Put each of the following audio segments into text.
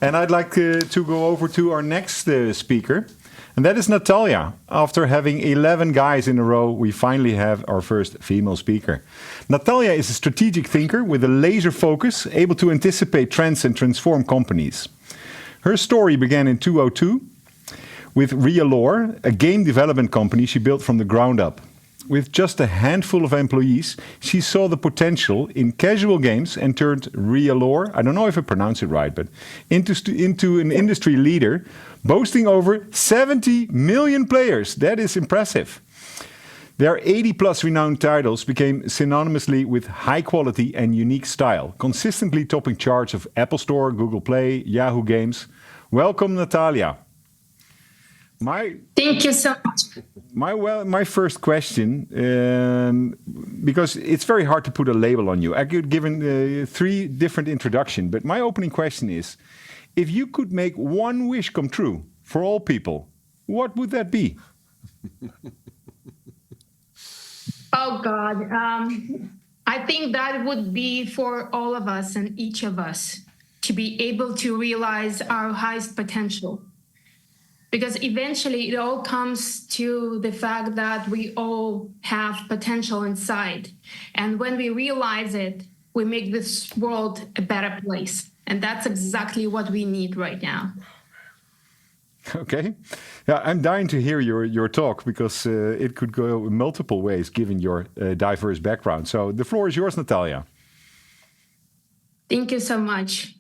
And I'd like to go over to our next speaker, and that is Natalia. After having 11 guys in a row, we finally have our first female speaker. Natalia is a strategic thinker with a laser focus, able to anticipate trends and transform companies. Her story began in 2002 with Realore, a game development company she built from the ground up. With just a handful of employees, she saw the potential in casual games and turned Realore, I don't know if I pronounce it right, but into an industry leader, boasting over 70 million players. That is impressive. Their 80-plus renowned titles became synonymously with high quality and unique style, consistently topping charts of Apple Store, Google Play, Yahoo Games. Welcome, Natalia. Thank you so much. My first question, because it's very hard to put a label on you. I could give 3 different introductions, but my opening question is, if you could make one wish come true for all people, what would that be? Oh, God. I think that would be for all of us and each of us to be able to realize our highest potential. Because eventually it all comes to the fact that we all have potential inside. And when we realize it, we make this world a better place. And that's exactly what we need right now. Okay. Yeah, I'm dying to hear your talk because it could go in multiple ways given your diverse background. So the floor is yours, Natalia. Thank you so much.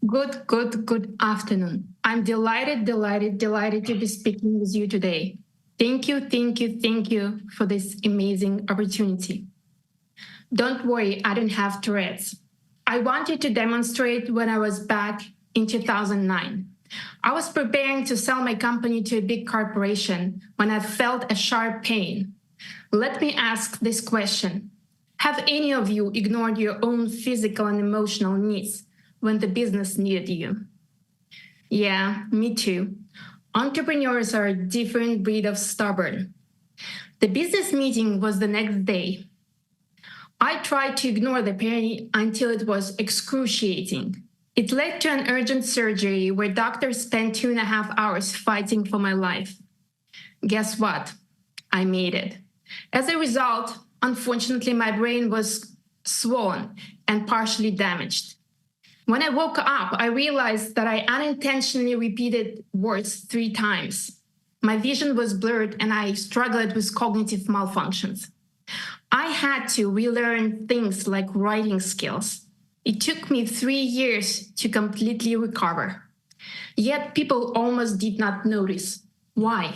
Good afternoon. I'm delighted to be speaking with you today. Thank you for this amazing opportunity. Don't worry, I don't have Tourette's. I wanted to demonstrate when I was back in 2009. I was preparing to sell my company to a big corporation when I felt a sharp pain. Let me ask this question. Have any of you ignored your own physical and emotional needs when the business needed you? Yeah, me too. Entrepreneurs are a different breed of stubborn. The business meeting was the next day. I tried to ignore the pain until it was excruciating. It led to an urgent surgery where doctors spent 2.5 hours fighting for my life. Guess what? I made it. As a result, unfortunately, my brain was swollen and partially damaged. When I woke up, I realized that I unintentionally repeated words 3 times. My vision was blurred and I struggled with cognitive malfunctions. I had to relearn things like writing skills. It took me 3 years to completely recover. Yet people almost did not notice. Why?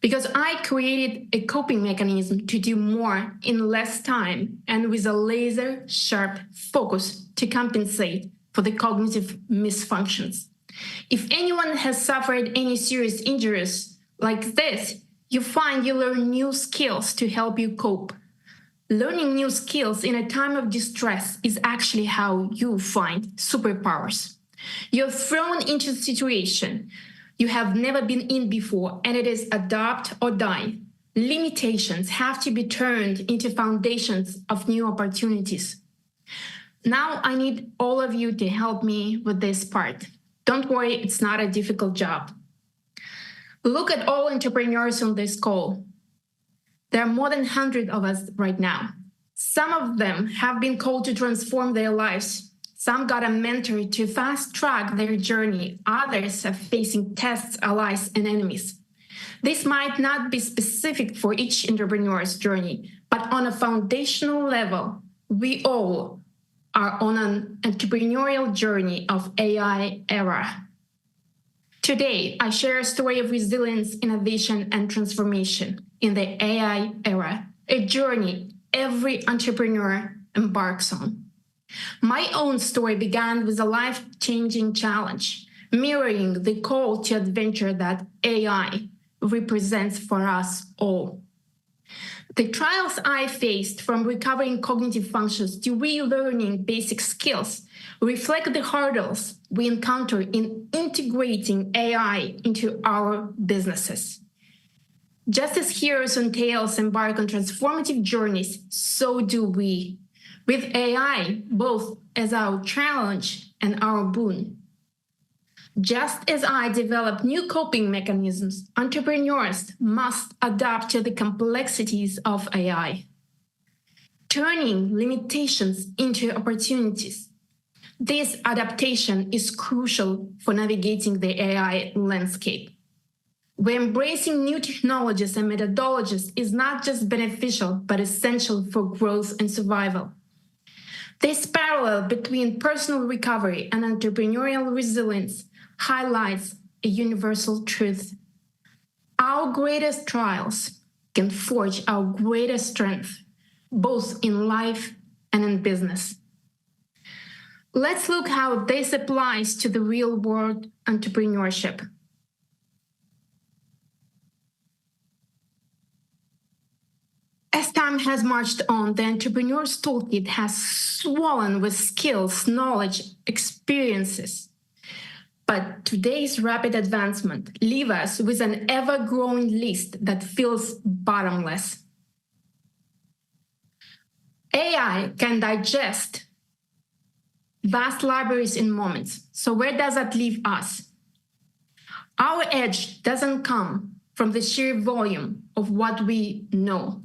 Because I created a coping mechanism to do more in less time and with a laser-sharp focus to compensate for the cognitive misfunctions. If anyone has suffered any serious injuries like this, you find you learn new skills to help you cope. Learning new skills in a time of distress is actually how you find superpowers. You're thrown into a situation you have never been in before, and it is adapt or die. Limitations have to be turned into foundations of new opportunities. Now I need all of you to help me with this part. Don't worry, it's not a difficult job. Look at all entrepreneurs on this call. There are more than 100 of us right now. Some of them have been called to transform their lives. Some got a mentor to fast-track their journey. Others are facing tests, allies, and enemies. This might not be specific for each entrepreneur's journey, but on a foundational level, we all are on an entrepreneurial journey of AI era. Today, I share a story of resilience, innovation, and transformation in the AI era, a journey every entrepreneur embarks on. My own story began with a life-changing challenge, mirroring the call to adventure that AI represents for us all. The trials I faced, from recovering cognitive functions to relearning basic skills, reflect the hurdles we encounter in integrating AI into our businesses. Just as heroes and tales embark on transformative journeys, so do we, with AI both as our challenge and our boon. Just as I develop new coping mechanisms, entrepreneurs must adapt to the complexities of AI, turning limitations into opportunities. This adaptation is crucial for navigating the AI landscape, where embracing new technologies and methodologies is not just beneficial, but essential for growth and survival. This parallel between personal recovery and entrepreneurial resilience highlights a universal truth. Our greatest trials can forge our greatest strength, both in life and in business. Let's look how this applies to the real-world entrepreneurship. As time has marched on, the entrepreneur's toolkit has swollen with skills, knowledge, experiences. But today's rapid advancement leaves us with an ever-growing list that feels bottomless. AI can digest vast libraries in moments. So where does that leave us? Our edge doesn't come from the sheer volume of what we know,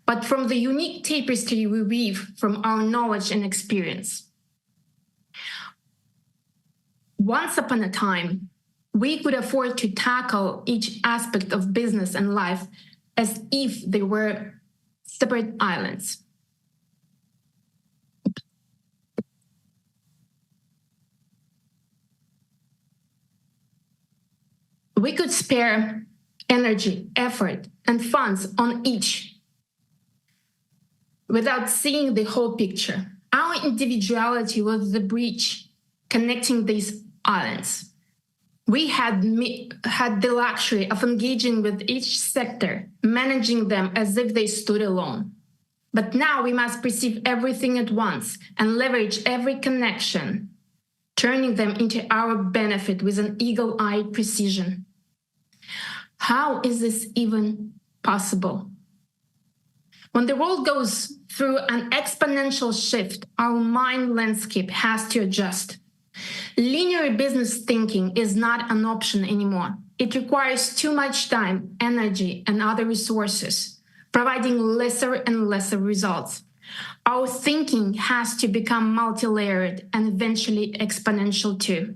but from the unique tapestry we weave from our knowledge and experience. Once upon a time, we could afford to tackle each aspect of business and life as if they were separate islands. We could spare energy, effort, and funds on each without seeing the whole picture. Our individuality was the bridge connecting these islands. We had the luxury of engaging with each sector, managing them as if they stood alone. But now we must perceive everything at once and leverage every connection, turning them into our benefit with an eagle-eyed precision. How is this even possible? When the world goes through an exponential shift, our mind landscape has to adjust. Linear business thinking is not an option anymore. It requires too much time, energy, and other resources, providing lesser and lesser results. Our thinking has to become multi-layered and eventually exponential too.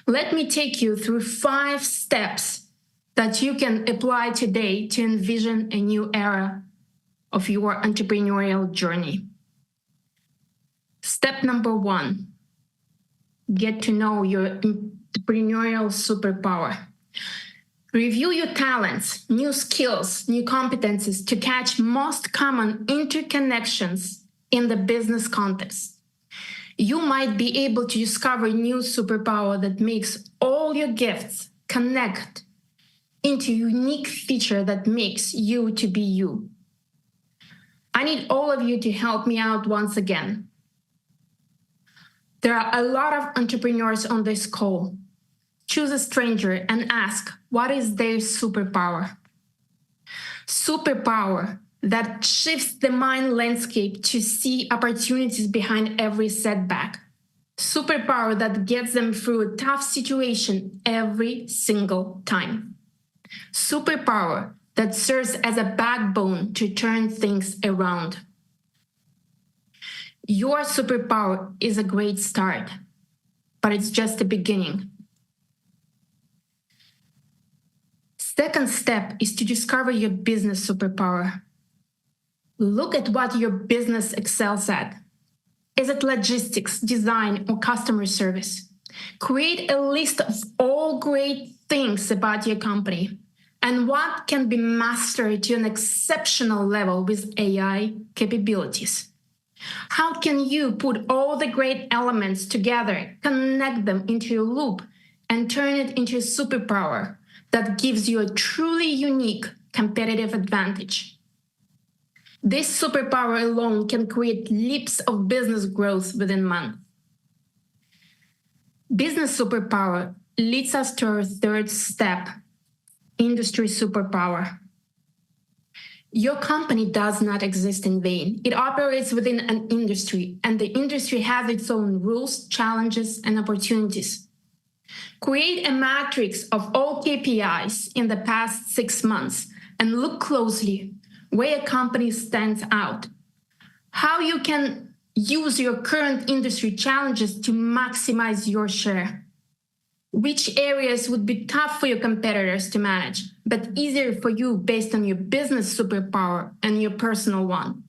Let me take you through 5 steps that you can apply today to envision a new era of your entrepreneurial journey. Step number 1. Get to know your entrepreneurial superpower. Review your talents, new skills, new competencies to catch most common interconnections in the business context. You might be able to discover a new superpower that makes all your gifts connect into a unique feature that makes you to be you. I need all of you to help me out once again. There are a lot of entrepreneurs on this call. Choose a stranger and ask, what is their superpower? Superpower that shifts the mind landscape to see opportunities behind every setback. Superpower that gets them through a tough situation every single time. Superpower that serves as a backbone to turn things around. Your superpower is a great start, but it's just the beginning. Second step is to discover your business superpower. Look at what your business excels at. Is it logistics, design, or customer service? Create a list of all great things about your company and what can be mastered to an exceptional level with AI capabilities. How can you put all the great elements together, connect them into a loop, and turn it into a superpower that gives you a truly unique competitive advantage? This superpower alone can create leaps of business growth within months. Business superpower leads us to our third step, industry superpower. Your company does not exist in vain. It operates within an industry, and the industry has its own rules, challenges, and opportunities. Create a matrix of all KPIs in the past 6 months and look closely where a company stands out, how you can use your current industry challenges to maximize your share, which areas would be tough for your competitors to manage, but easier for you based on your business superpower and your personal one.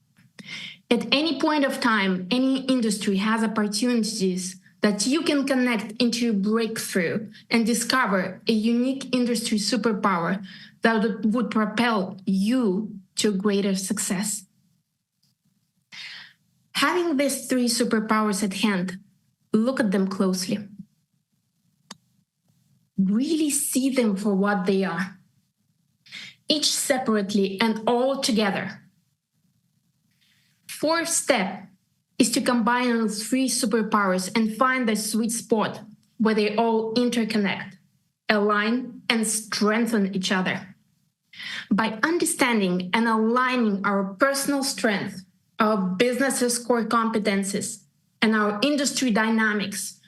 At any point of time, any industry has opportunities that you can connect into a breakthrough and discover a unique industry superpower that would propel you to greater success. Having these 3 superpowers at hand, look at them closely. Really see them for what they are, each separately and all together. 4th step is to combine those 3 superpowers and find the sweet spot where they all interconnect, align, and strengthen each other. By understanding and aligning our personal strength, our business's core competencies, and our industry dynamics,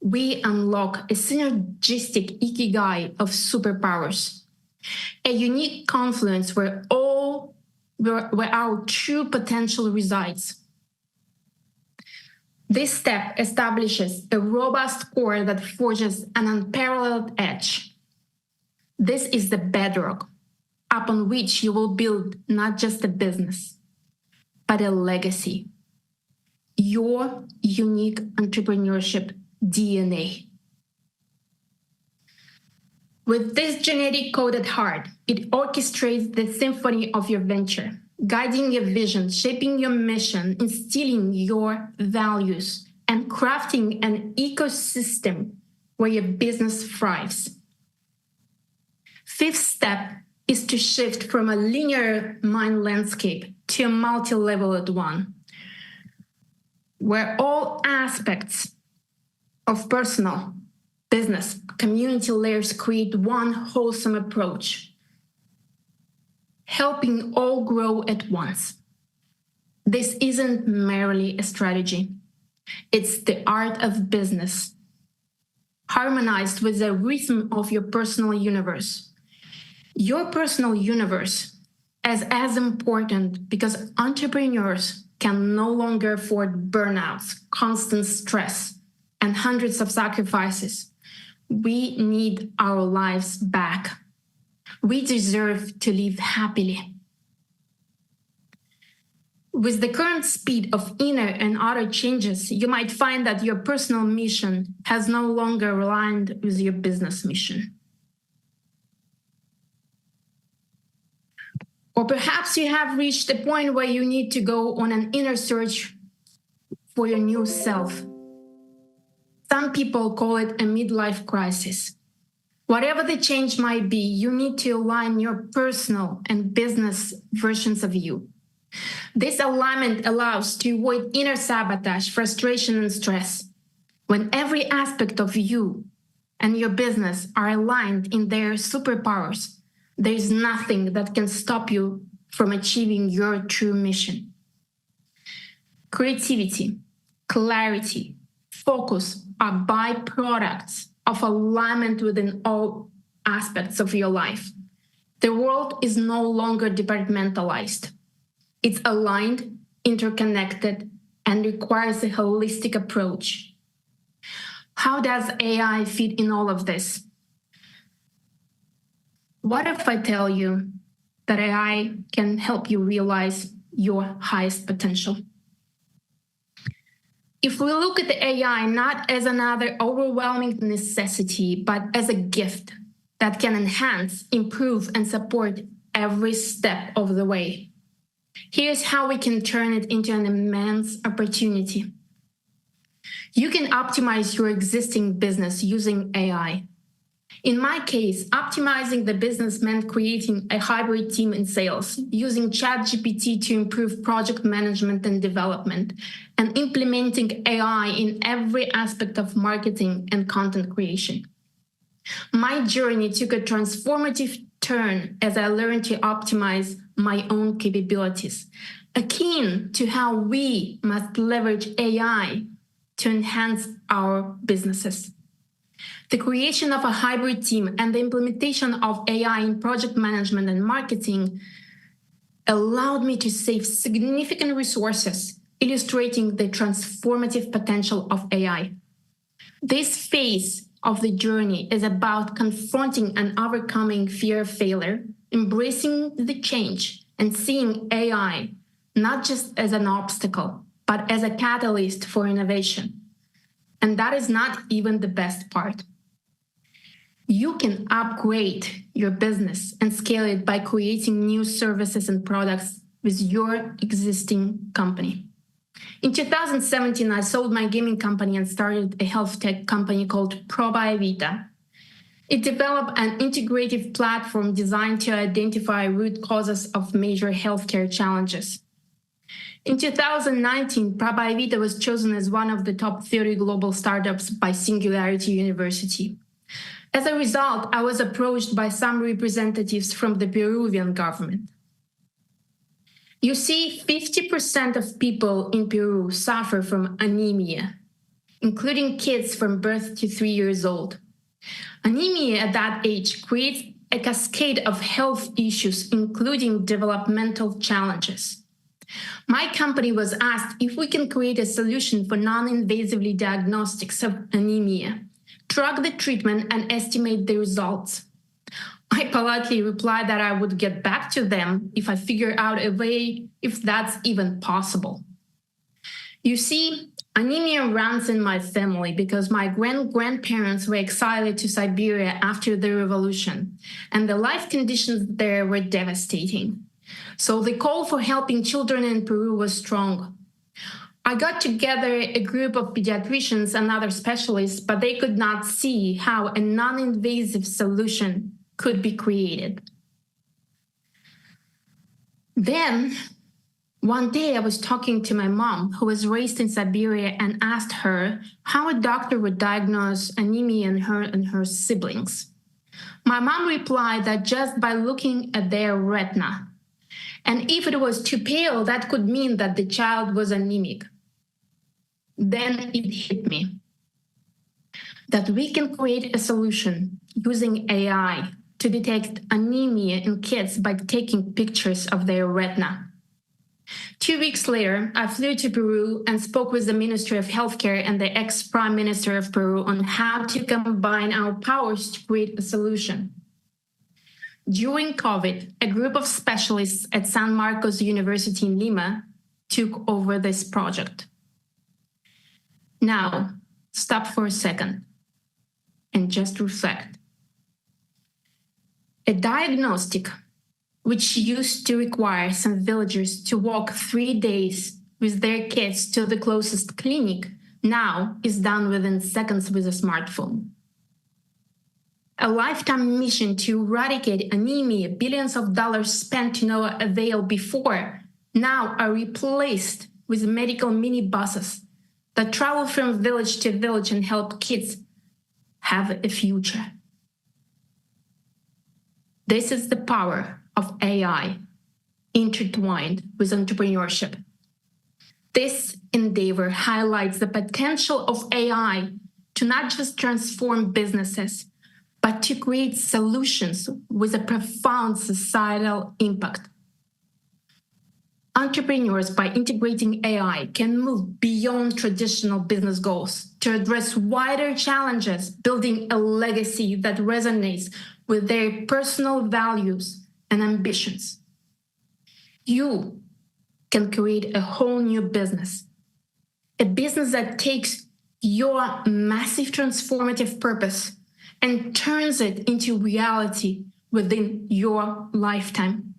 we unlock a synergistic ikigai of superpowers, a unique confluence where our true potential resides. This step establishes a robust core that forges an unparalleled edge. This is the bedrock upon which you will build not just a business, but a legacy, your unique entrepreneurship DNA. With this genetic code at heart, it orchestrates the symphony of your venture, guiding your vision, shaping your mission, instilling your values, and crafting an ecosystem where your business thrives. 5th step is to shift from a linear mind landscape to a multi-leveled one, where all aspects of personal, business, community layers create one wholesome approach, helping all grow at once. This isn't merely a strategy. It's the art of business, harmonized with the rhythm of your personal universe. Your personal universe is as important because entrepreneurs can no longer afford burnouts, constant stress, and hundreds of sacrifices. We need our lives back. We deserve to live happily. With the current speed of inner and outer changes, you might find that your personal mission has no longer aligned with your business mission. Or perhaps you have reached a point where you need to go on an inner search for your new self. Some people call it a midlife crisis. Whatever the change might be, you need to align your personal and business versions of you. This alignment allows to avoid inner sabotage, frustration, and stress. When every aspect of you and your business are aligned in their superpowers, there is nothing that can stop you from achieving your true mission. Creativity, clarity, focus are byproducts of alignment within all aspects of your life. The world is no longer departmentalized. It's aligned, interconnected, and requires a holistic approach. How does AI fit in all of this? What if I tell you that AI can help you realize your highest potential? If we look at the AI not as another overwhelming necessity, but as a gift that can enhance, improve, and support every step of the way, here's how we can turn it into an immense opportunity. You can optimize your existing business using AI. In my case, optimizing the business meant creating a hybrid team in sales, using ChatGPT to improve project management and development, and implementing AI in every aspect of marketing and content creation. My journey took a transformative turn as I learned to optimize my own capabilities, akin to how we must leverage AI to enhance our businesses. The creation of a hybrid team and the implementation of AI in project management and marketing allowed me to save significant resources, illustrating the transformative potential of AI. This phase of the journey is about confronting and overcoming fear of failure, embracing the change, and seeing AI not just as an obstacle, but as a catalyst for innovation. And that is not even the best part. You can upgrade your business and scale it by creating new services and products with your existing company. In 2017, I sold my gaming company and started a health tech company called Matveeva. It developed an integrative platform designed to identify root causes of major healthcare challenges. In 2019, Matveeva was chosen as one of the top 30 global startups by Singularity University. As a result, I was approached by some representatives from the Peruvian government. You see, 50% of people in Peru suffer from anemia, including kids from birth to 3 years old. Anemia at that age creates a cascade of health issues, including developmental challenges. My company was asked if we can create a solution for non-invasively diagnostics of anemia, track the treatment, and estimate the results. I politely replied that I would get back to them if I figure out a way if that's even possible. You see, anemia runs in my family because my grandparents were exiled to Siberia after the revolution, and the life conditions there were devastating. So the call for helping children in Peru was strong. I got together a group of pediatricians and other specialists, but they could not see how a non-invasive solution could be created. Then, one day I was talking to my mom, who was raised in Siberia, and asked her how a doctor would diagnose anemia in her and her siblings. My mom replied that just by looking at their retina, and if it was too pale, that could mean that the child was anemic. Then it hit me that we can create a solution using AI to detect anemia in kids by taking pictures of their retina. 2 weeks later, I flew to Peru and spoke with the Ministry of Healthcare and the ex-Prime Minister of Peru on how to combine our powers to create a solution. During COVID, a group of specialists at San Marcos University in Lima took over this project. Now, stop for a second and just reflect. A diagnostic which used to require some villagers to walk 3 days with their kids to the closest clinic now is done within seconds with a smartphone. A lifetime mission to eradicate anemia, billions of dollars spent to no avail before, now are replaced with medical minibuses that travel from village to village and help kids have a future. This is the power of AI intertwined with entrepreneurship. This endeavor highlights the potential of AI to not just transform businesses, but to create solutions with a profound societal impact. Entrepreneurs, by integrating AI, can move beyond traditional business goals to address wider challenges, building a legacy that resonates with their personal values and ambitions. You can create a whole new business, a business that takes your massive transformative purpose and turns it into reality within your lifetime.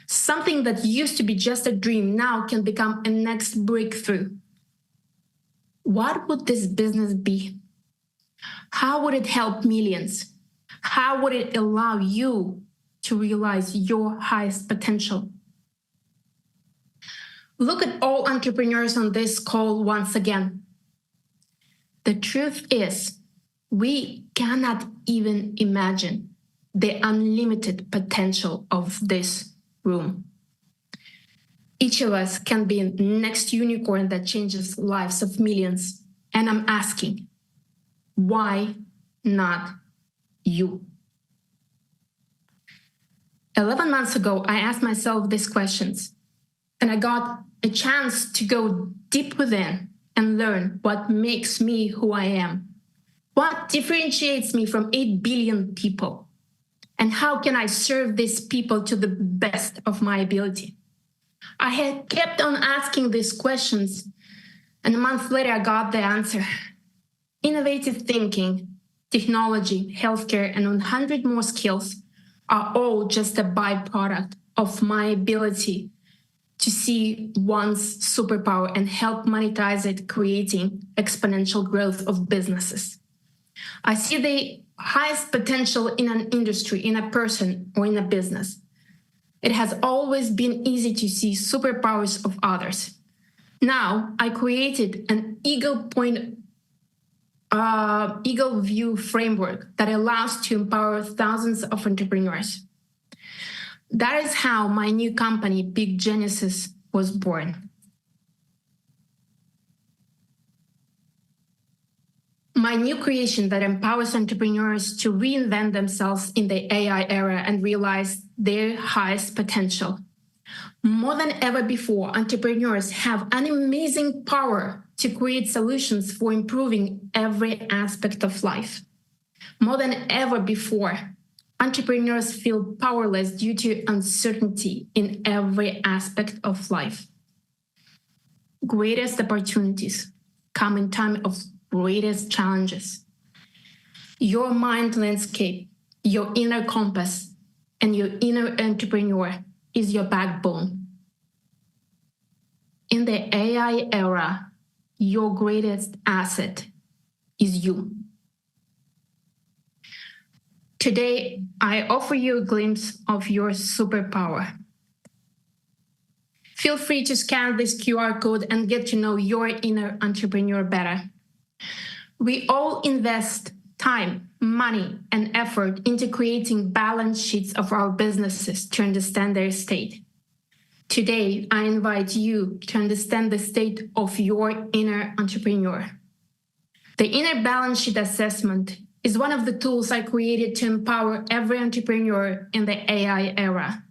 Something that used to be just a dream now can become a next breakthrough. What would this business be? How would it help millions? How would it allow you to realize your highest potential? Look at all entrepreneurs on this call once again. The truth is, we cannot even imagine the unlimited potential of this room. Each of us can be the next unicorn that changes lives of millions. And I'm asking, why not you? 11 months ago, I asked myself these questions, and I got a chance to go deep within and learn what makes me who I am. What differentiates me from 8 billion people? And how can I serve these people to the best of my ability? I had kept on asking these questions, and a month later I got the answer. Innovative thinking, technology, healthcare, and 100 more skills are all just a byproduct of my ability to see one's superpower and help monetize it, creating exponential growth of businesses. I see the highest potential in an industry, in a person, or in a business. It has always been easy to see superpowers of others. Now, I created an eagle view framework that allows to empower thousands of entrepreneurs. That is how my new company, Big Genesis, was born. My new creation that empowers entrepreneurs to reinvent themselves in the AI era and realize their highest potential. More than ever before, entrepreneurs have an amazing power to create solutions for improving every aspect of life. More than ever before, entrepreneurs feel powerless due to uncertainty in every aspect of life. Greatest opportunities come in time of greatest challenges. Your mind landscape, your inner compass, and your inner entrepreneur is your backbone. In the AI era, your greatest asset is you. Today, I offer you a glimpse of your superpower. Feel free to scan this QR code and get to know your inner entrepreneur better. We all invest time, money, and effort into creating balance sheets of our businesses to understand their state. Today, I invite you to understand the state of your inner entrepreneur. The inner balance sheet assessment is one of the tools I created to empower every entrepreneur in the AI era.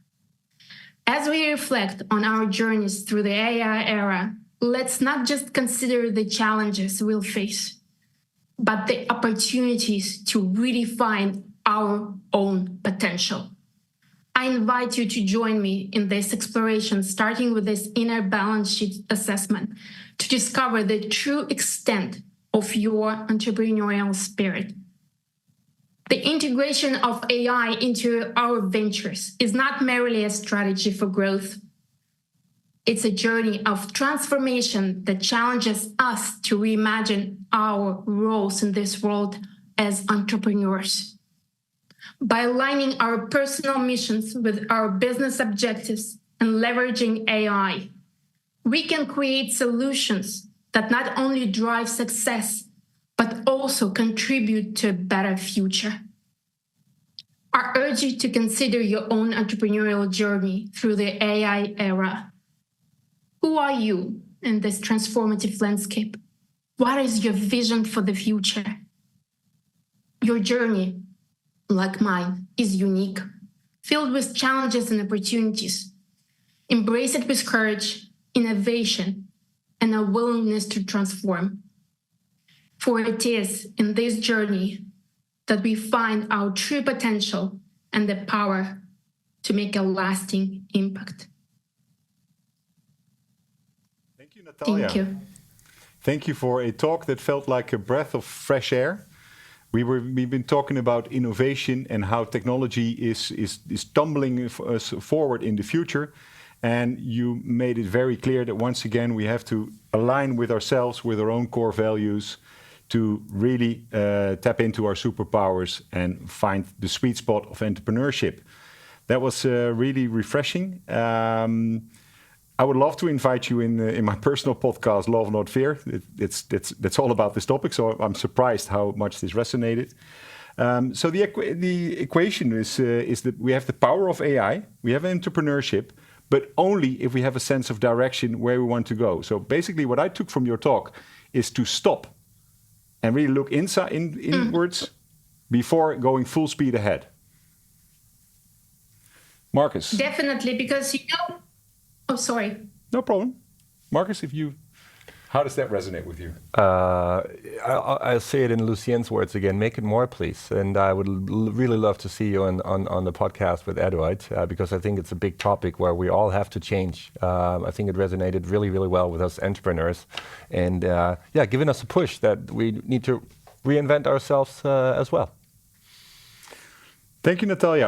As we reflect on our journeys through the AI era, let's not just consider the challenges we'll face, but the opportunities to redefine our own potential. I invite you to join me in this exploration, starting with this inner balance sheet assessment, to discover the true extent of your entrepreneurial spirit. The integration of AI into our ventures is not merely a strategy for growth. It's a journey of transformation that challenges us to reimagine our roles in this world as entrepreneurs. By aligning our personal missions with our business objectives and leveraging AI, we can create solutions that not only drive success, but also contribute to a better future. I urge you to consider your own entrepreneurial journey through the AI era. Who are you in this transformative landscape? What is your vision for the future? Your journey, like mine, is unique, filled with challenges and opportunities. Embrace it with courage, innovation, and a willingness to transform. For it is in this journey that we find our true potential and the power to make a lasting impact. Thank you, Natalia. Thank you. Thank you for a talk that felt like a breath of fresh air. We've been talking about innovation and how technology is tumbling us forward in the future. And you made it very clear that once again we have to align with ourselves, with our own core values, to really tap into our superpowers and find the sweet spot of entrepreneurship. That was really refreshing. I would love to invite you in my personal podcast, Love Not Fear. That's all about this topic, so I'm surprised how much this resonated. So the equation is that we have the power of AI, we have entrepreneurship, but only if we have a sense of direction where we want to go. So basically what I took from your talk is to stop and really look inwards before going full speed ahead. Marcus. Definitely, because oh, sorry. No problem. Marcus, how does that resonate with you? I'll say it in Lucien's words again, make it more, please. And I would really love to see you on the podcast with Eduard, because I think it's a big topic where we all have to change. I think it resonated really, really well with us entrepreneurs. And giving us a push that we need to reinvent ourselves as well. Thank you, Natalia.